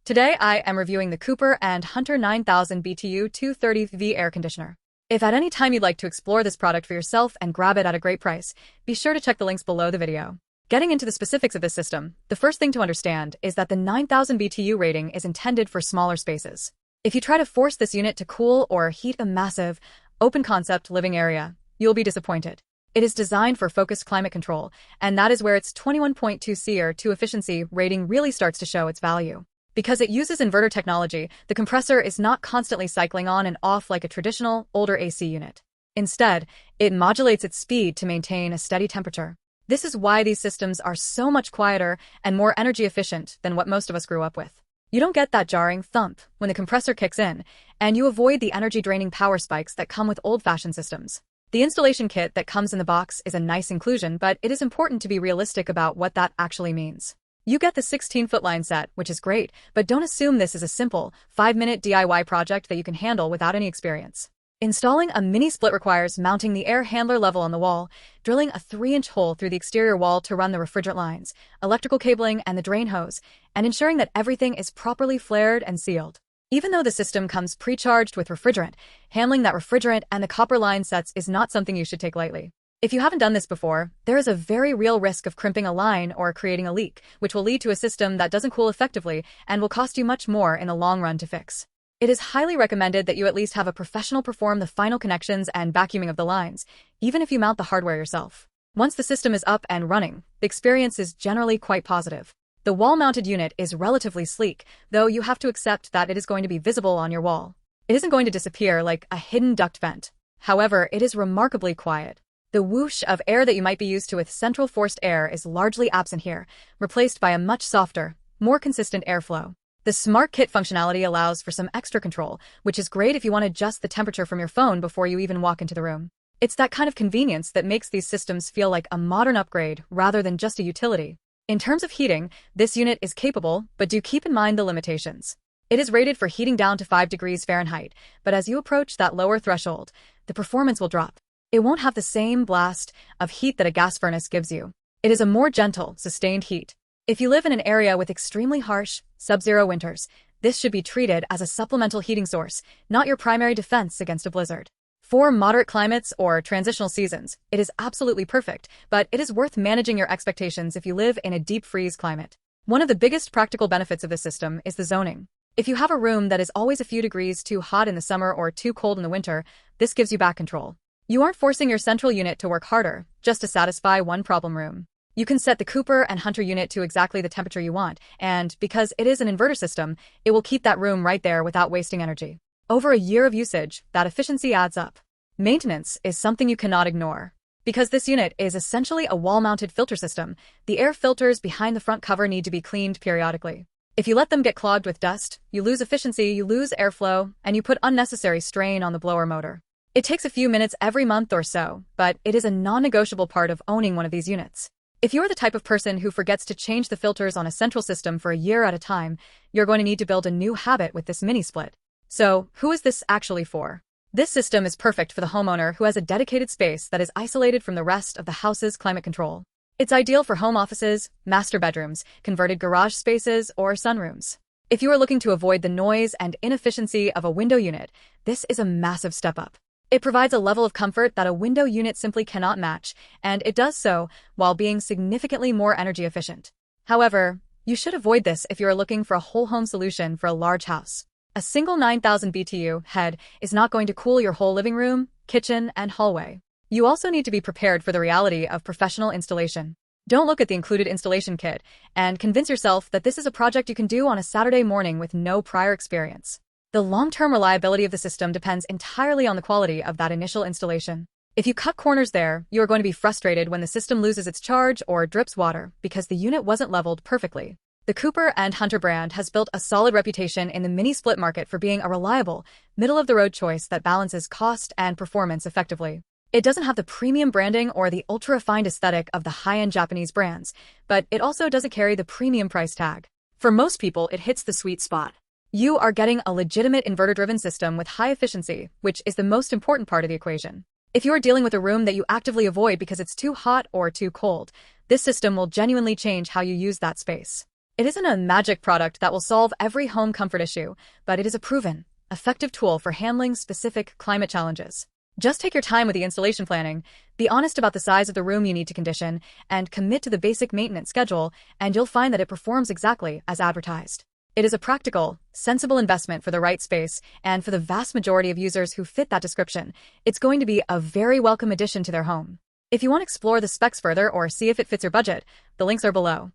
Today I am reviewing the Cooper and Hunter 9000 BTU 230V air conditioner. If at any time you'd like to explore this product for yourself and grab it at a great price, be sure to check the links below the video. Getting into the specifics of this system, the first thing to understand is that the 9000 BTU rating is intended for smaller spaces. If you try to force this unit to cool or heat a massive, open-concept living area, you'll be disappointed. It is designed for focused climate control, and that is where its 21.2 SEER 2 efficiency rating really starts to show its value. Because it uses inverter technology, the compressor is not constantly cycling on and off like a traditional, older AC unit. Instead, it modulates its speed to maintain a steady temperature. This is why these systems are so much quieter and more energy efficient than what most of us grew up with. You don't get that jarring thump when the compressor kicks in, and you avoid the energy-draining power spikes that come with old-fashioned systems. The installation kit that comes in the box is a nice inclusion, but it is important to be realistic about what that actually means. You get the 16-foot line set, which is great, but don't assume this is a simple, 5-minute DIY project that you can handle without any experience. Installing a mini split requires mounting the air handler level on the wall, drilling a 3-inch hole through the exterior wall to run the refrigerant lines, electrical cabling, and the drain hose, and ensuring that everything is properly flared and sealed. Even though the system comes pre-charged with refrigerant, handling that refrigerant and the copper line sets is not something you should take lightly. If you haven't done this before, there is a very real risk of crimping a line or creating a leak, which will lead to a system that doesn't cool effectively and will cost you much more in the long run to fix. It is highly recommended that you at least have a professional perform the final connections and vacuuming of the lines, even if you mount the hardware yourself. Once the system is up and running, the experience is generally quite positive. The wall-mounted unit is relatively sleek, though you have to accept that it is going to be visible on your wall. It isn't going to disappear like a hidden duct vent. However, it is remarkably quiet. The whoosh of air that you might be used to with central forced air is largely absent here, replaced by a much softer, more consistent airflow. The Smart Kit functionality allows for some extra control, which is great if you want to adjust the temperature from your phone before you even walk into the room. It's that kind of convenience that makes these systems feel like a modern upgrade rather than just a utility. In terms of heating, this unit is capable, but do keep in mind the limitations. It is rated for heating down to 5 degrees Fahrenheit, but as you approach that lower threshold, the performance will drop. It won't have the same blast of heat that a gas furnace gives you. It is a more gentle, sustained heat. If you live in an area with extremely harsh, sub-zero winters, this should be treated as a supplemental heating source, not your primary defense against a blizzard. For moderate climates or transitional seasons, it is absolutely perfect, but it is worth managing your expectations if you live in a deep freeze climate. One of the biggest practical benefits of this system is the zoning. If you have a room that is always a few degrees too hot in the summer or too cold in the winter, this gives you back control. You aren't forcing your central unit to work harder, just to satisfy one problem room. You can set the Cooper and Hunter unit to exactly the temperature you want, and because it is an inverter system, it will keep that room right there without wasting energy. Over a year of usage, that efficiency adds up. Maintenance is something you cannot ignore. Because this unit is essentially a wall-mounted filter system, the air filters behind the front cover need to be cleaned periodically. If you let them get clogged with dust, you lose efficiency, you lose airflow, and you put unnecessary strain on the blower motor. It takes a few minutes every month or so, but it is a non-negotiable part of owning one of these units. If you're the type of person who forgets to change the filters on a central system for a year at a time, you're going to need to build a new habit with this mini split. So, who is this actually for? This system is perfect for the homeowner who has a dedicated space that is isolated from the rest of the house's climate control. It's ideal for home offices, master bedrooms, converted garage spaces, or sunrooms. If you are looking to avoid the noise and inefficiency of a window unit, this is a massive step up. It provides a level of comfort that a window unit simply cannot match, and it does so while being significantly more energy efficient. However, you should avoid this if you are looking for a whole home solution for a large house. A single 9000 BTU head is not going to cool your whole living room, kitchen, and hallway. You also need to be prepared for the reality of professional installation. Don't look at the included installation kit and convince yourself that this is a project you can do on a Saturday morning with no prior experience. The long-term reliability of the system depends entirely on the quality of that initial installation. If you cut corners there, you are going to be frustrated when the system loses its charge or drips water because the unit wasn't leveled perfectly. The Cooper and Hunter brand has built a solid reputation in the mini-split market for being a reliable, middle-of-the-road choice that balances cost and performance effectively. It doesn't have the premium branding or the ultra-refined aesthetic of the high-end Japanese brands, but it also doesn't carry the premium price tag. For most people, it hits the sweet spot. You are getting a legitimate inverter-driven system with high efficiency, which is the most important part of the equation. If you are dealing with a room that you actively avoid because it's too hot or too cold, this system will genuinely change how you use that space. It isn't a magic product that will solve every home comfort issue, but it is a proven, effective tool for handling specific climate challenges. Just take your time with the installation planning, be honest about the size of the room you need to condition, and commit to the basic maintenance schedule, and you'll find that it performs exactly as advertised. It is a practical, sensible investment for the right space, and for the vast majority of users who fit that description, it's going to be a very welcome addition to their home. If you want to explore the specs further or see if it fits your budget, the links are below.